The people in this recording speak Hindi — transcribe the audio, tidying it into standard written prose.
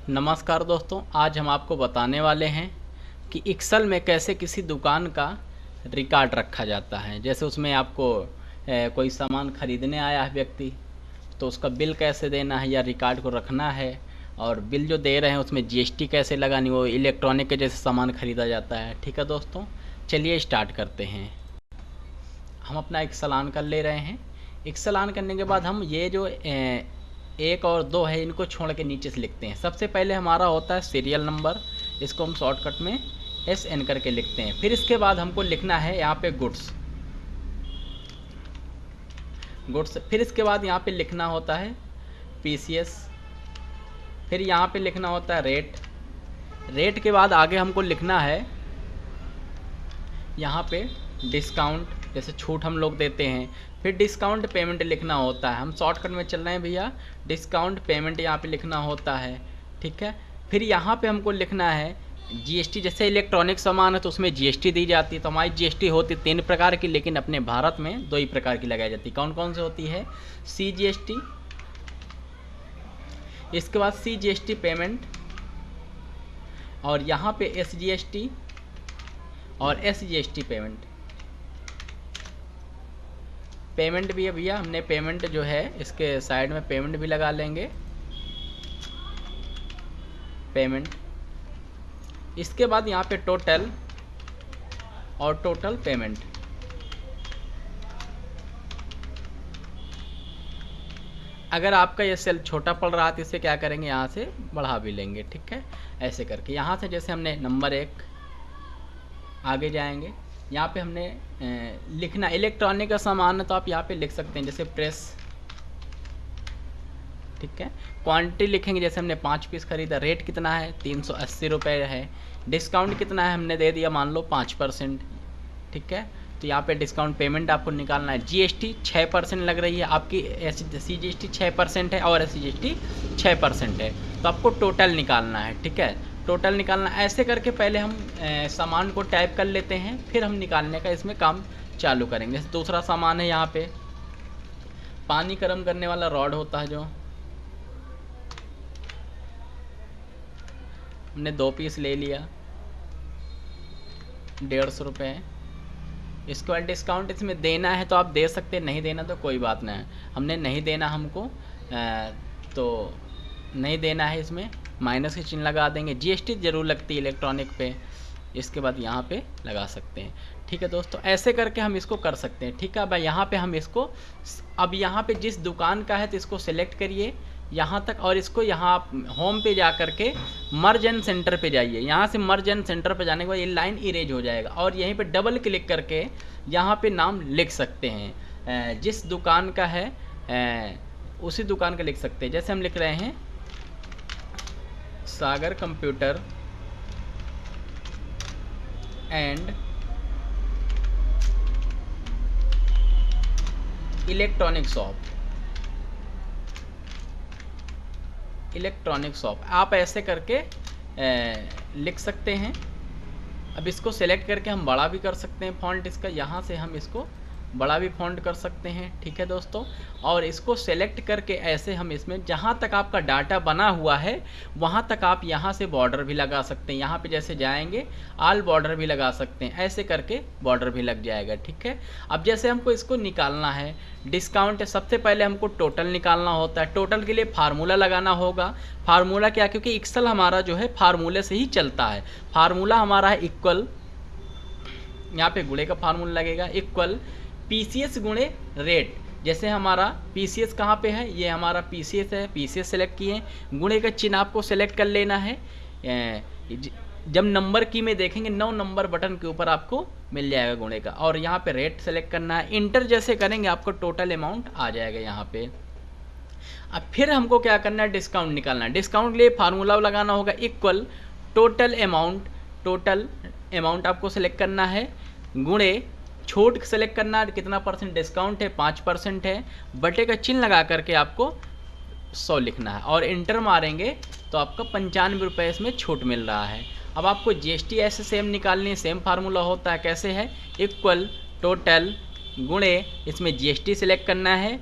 नमस्कार दोस्तों, आज हम आपको बताने वाले हैं कि एक्सेल में कैसे किसी दुकान का रिकॉर्ड रखा जाता है। जैसे उसमें आपको कोई सामान खरीदने आया है व्यक्ति, तो उसका बिल कैसे देना है या रिकॉर्ड को रखना है, और बिल जो दे रहे हैं उसमें जीएसटी कैसे लगानी, वो इलेक्ट्रॉनिक के जैसे सामान खरीदा जाता है। ठीक है दोस्तों, चलिए स्टार्ट करते हैं। हम अपना एक्सेल ऑन कर ले रहे हैं। एक्सेल ऑन करने के बाद हम ये जो 1 और 2 है इनको छोड़ के नीचे से लिखते हैं। सबसे पहले हमारा होता है सीरियल नंबर, इसको हम शॉर्टकट में SN करके लिखते हैं। फिर इसके बाद हमको लिखना है यहाँ पे गुड्स। फिर इसके बाद यहाँ पे लिखना होता है PCS। फिर यहाँ पे लिखना होता है रेट के बाद आगे हमको लिखना है यहाँ पे डिस्काउंट, जैसे छूट हम लोग देते हैं। फिर डिस्काउंट पेमेंट लिखना होता है, हम शॉर्टकट में चल रहे हैं भैया, डिस्काउंट पेमेंट यहाँ पे लिखना होता है। ठीक है, फिर यहाँ पे हमको लिखना है जीएसटी। जैसे इलेक्ट्रॉनिक सामान है तो उसमें जीएसटी दी जाती है। तो हमारी जीएसटी होती 3 प्रकार की, लेकिन अपने भारत में 2 ही प्रकार की लगाई जाती है। कौन कौन से होती है? CGST, इसके बाद CGST पेमेंट, और यहाँ पे SGST और SGST पेमेंट भी है भैया। हमने पेमेंट जो है इसके साइड में पेमेंट भी लगा लेंगे, पेमेंट। इसके बाद यहाँ पे टोटल और टोटल पेमेंट। अगर आपका ये सेल छोटा पड़ रहा है तो इसे क्या करेंगे, यहाँ से बढ़ा भी लेंगे। ठीक है, ऐसे करके यहाँ से जैसे हमने नंबर 1 आगे जाएंगे। यहाँ पे हमने लिखना इलेक्ट्रॉनिक का सामान है तो आप यहाँ पे लिख सकते हैं, जैसे प्रेस। ठीक है, क्वांटिटी लिखेंगे, जैसे हमने 5 पीस खरीदा। रेट कितना है? 380 रुपये है। डिस्काउंट कितना है? हमने दे दिया मान लो 5%। ठीक है, तो यहाँ पे डिस्काउंट पेमेंट आपको निकालना है। जीएसटी 6% लग रही है आपकी, CGST 6% है और SGST 6% है, तो आपको टोटल निकालना है। ठीक है, टोटल निकालना। ऐसे करके पहले हम सामान को टाइप कर लेते हैं, फिर हम निकालने का इसमें काम चालू करेंगे। जैसे दूसरा सामान है, यहाँ पे पानी गर्म करने वाला रॉड होता है, जो हमने 2 पीस ले लिया, 150 रुपये। इसके बाद डिस्काउंट इसमें देना है तो आप दे सकते हैं, नहीं देना तो कोई बात नहीं है। हमने नहीं देना हमको, तो नहीं देना है, इसमें माइनस के चिन्ह लगा देंगे। जीएसटी ज़रूर लगती है इलेक्ट्रॉनिक पे, इसके बाद यहाँ पे लगा सकते हैं। ठीक है दोस्तों, ऐसे करके हम इसको कर सकते हैं। ठीक है, अब यहाँ पे हम इसको, अब यहाँ पे जिस दुकान का है तो इसको सेलेक्ट करिए यहाँ तक, और इसको यहाँ होम पे जा करके मर्ज एंड सेंटर पे जाइए। यहाँ से मर्ज एंड सेंटर पे जाने के बाद ये लाइन इरेज हो जाएगा, और यहीं पे डबल क्लिक करके यहाँ पे नाम लिख सकते हैं। जिस दुकान का है उसी दुकान का लिख सकते हैं। जैसे हम लिख रहे हैं सागर कंप्यूटर एंड इलेक्ट्रॉनिक शॉप, आप ऐसे करके लिख सकते हैं। अब इसको सेलेक्ट करके हम बड़ा भी कर सकते हैं फ़ॉन्ट इसका, यहाँ से हम इसको बड़ा भी फ़ॉन्ट कर सकते हैं। ठीक है दोस्तों, और इसको सेलेक्ट करके ऐसे हम इसमें जहाँ तक आपका डाटा बना हुआ है वहाँ तक आप यहाँ से बॉर्डर भी लगा सकते हैं। यहाँ पे जैसे जाएंगे ऑल बॉर्डर भी लगा सकते हैं, ऐसे करके बॉर्डर भी लग जाएगा। ठीक है, अब जैसे हमको इसको निकालना है डिस्काउंट है, सबसे पहले हमको टोटल निकालना होता है। टोटल के लिए फार्मूला लगाना होगा। फार्मूला क्या, क्योंकि एक्सेल हमारा जो है फार्मूले से ही चलता है। फार्मूला हमारा है इक्वल, यहाँ पे गुणे का फार्मूला लगेगा, इक्वल PCS गुणे रेट। जैसे हमारा PCS कहाँ पे है, ये हमारा PCS है, PCS सेलेक्ट किए। गुणे का चिन्ह आपको सेलेक्ट कर लेना है। जब नंबर की में देखेंगे 9 नंबर बटन के ऊपर आपको मिल जाएगा गुणे का, और यहाँ पे रेट सेलेक्ट करना है। इंटर जैसे करेंगे आपको टोटल अमाउंट आ जाएगा यहाँ पे। अब फिर हमको क्या करना है, डिस्काउंट निकालना है। डिस्काउंट के लिए फार्मूला लगाना होगा इक्वल टोटल अमाउंट आपको सेलेक्ट करना है, गुणे छूट सेलेक्ट करना है, कितना % डिस्काउंट है, 5% है, बटे का चिन्ह लगा करके आपको 100 लिखना है, और इंटर मारेंगे तो आपका 95 रुपये इसमें छूट मिल रहा है। अब आपको जीएसटी ऐसे सेम निकालनी है, सेम फार्मूला होता है। कैसे है, इक्वल टोटल गुणे, इसमें जीएसटी सेलेक्ट करना है,